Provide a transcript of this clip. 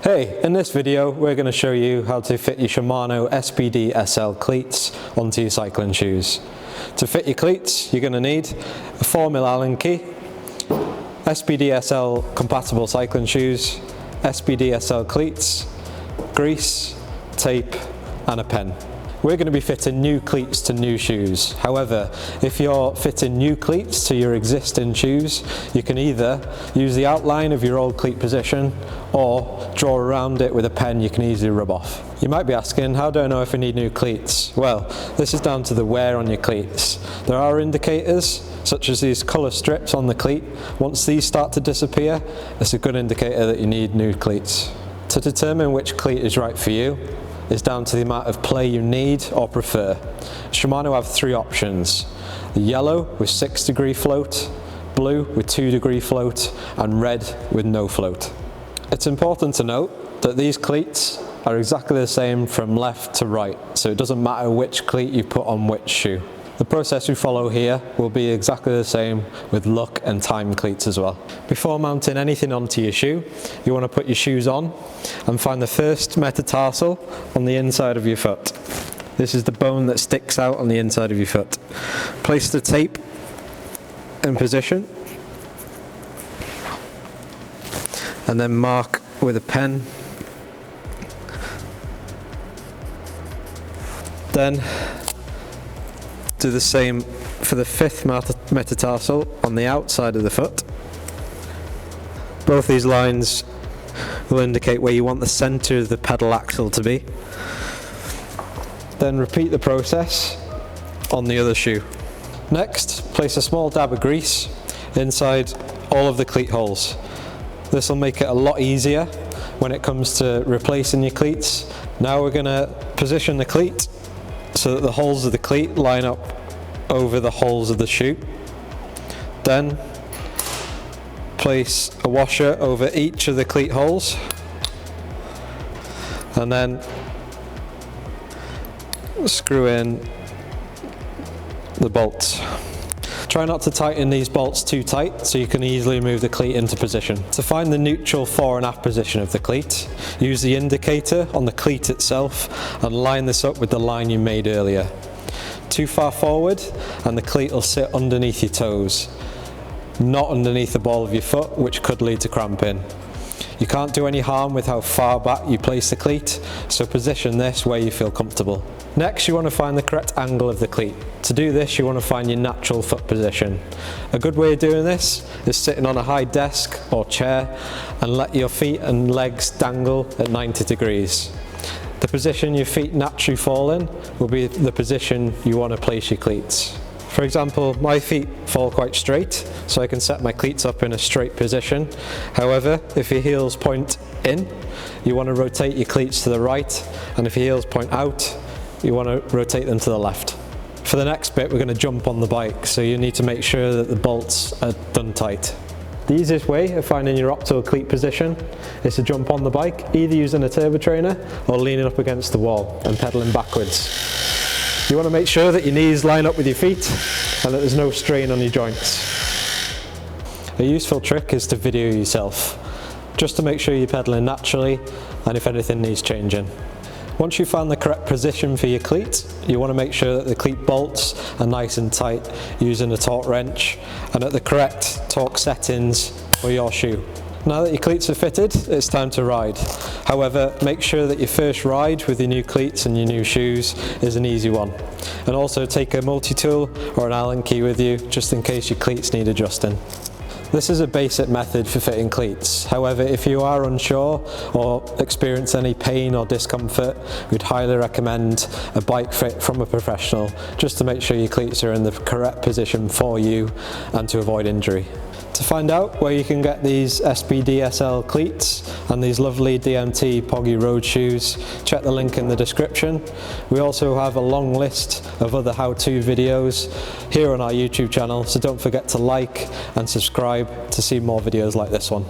Hey, in this video we're going to show you how to fit your Shimano SPD-SL cleats onto your cycling shoes. To fit your cleats you're going to need a 4mm Allen key, SPD-SL compatible cycling shoes, SPD-SL cleats, grease, tape and a pen. We're going to be fitting new cleats to new shoes. However, if you're fitting new cleats to your existing shoes, you can either use the outline of your old cleat position or draw around it with a pen you can easily rub off. You might be asking, how do I know if I need new cleats? Well, this is down to the wear on your cleats. There are indicators, such as these colour strips on the cleat. Once these start to disappear, it's a good indicator that you need new cleats. To determine which cleat is right for you, is down to the amount of play you need or prefer. Shimano have three options: the yellow with 6-degree float, blue with 2-degree float and red with no float. It's important to note that these cleats are exactly the same from left to right, so it doesn't matter which cleat you put on which shoe. The process we follow here will be exactly the same with luck and time cleats as well. Before mounting anything onto your shoe, you want to put your shoes on and find the first metatarsal on the inside of your foot. This is the bone that sticks out on the inside of your foot. Place the tape in position and then mark with a pen. Then do the same for the fifth metatarsal on the outside of the foot. Both these lines will indicate where you want the centre of the pedal axle to be. Then repeat the process on the other shoe. Next, place a small dab of grease inside all of the cleat holes. This will make it a lot easier when it comes to replacing your cleats. Now we're going to position the cleat so that the holes of the cleat line up over the holes of the shoe. Then place a washer over each of the cleat holes and then screw in the bolts. Try not to tighten these bolts too tight so you can easily move the cleat into position. To find the neutral fore and aft position of the cleat, use the indicator on the cleat itself and line this up with the line you made earlier. Too far forward and the cleat will sit underneath your toes, not underneath the ball of your foot, which could lead to cramping. You can't do any harm with how far back you place the cleat, so position this where you feel comfortable. Next, you want to find the correct angle of the cleat. To do this, you want to find your natural foot position. A good way of doing this is sitting on a high desk or chair and let your feet and legs dangle at 90 degrees. The position your feet naturally fall in will be the position you want to place your cleats. For example, my feet fall quite straight, so I can set my cleats up in a straight position. However, if your heels point in, you want to rotate your cleats to the right, and if your heels point out, you want to rotate them to the left. For the next bit, we're going to jump on the bike, so you need to make sure that the bolts are done tight. The easiest way of finding your optimal cleat position is to jump on the bike, either using a turbo trainer or leaning up against the wall and pedaling backwards. You want to make sure that your knees line up with your feet and that there's no strain on your joints. A useful trick is to video yourself, just to make sure you're pedaling naturally and if anything needs changing. Once you've found the correct position for your cleat, you want to make sure that the cleat bolts are nice and tight using a torque wrench and at the correct torque settings for your shoe. Now that your cleats are fitted, it's time to ride. However, make sure that your first ride with your new cleats and your new shoes is an easy one. And also take a multi-tool or an Allen key with you just in case your cleats need adjusting. This is a basic method for fitting cleats. However, if you are unsure or experience any pain or discomfort, we'd highly recommend a bike fit from a professional just to make sure your cleats are in the correct position for you and to avoid injury. To find out where you can get these SPD-SL cleats and these lovely DMT Pogi road shoes, check the link in the description. We also have a long list of other how-to videos here on our YouTube channel, so don't forget to like and subscribe to see more videos like this one.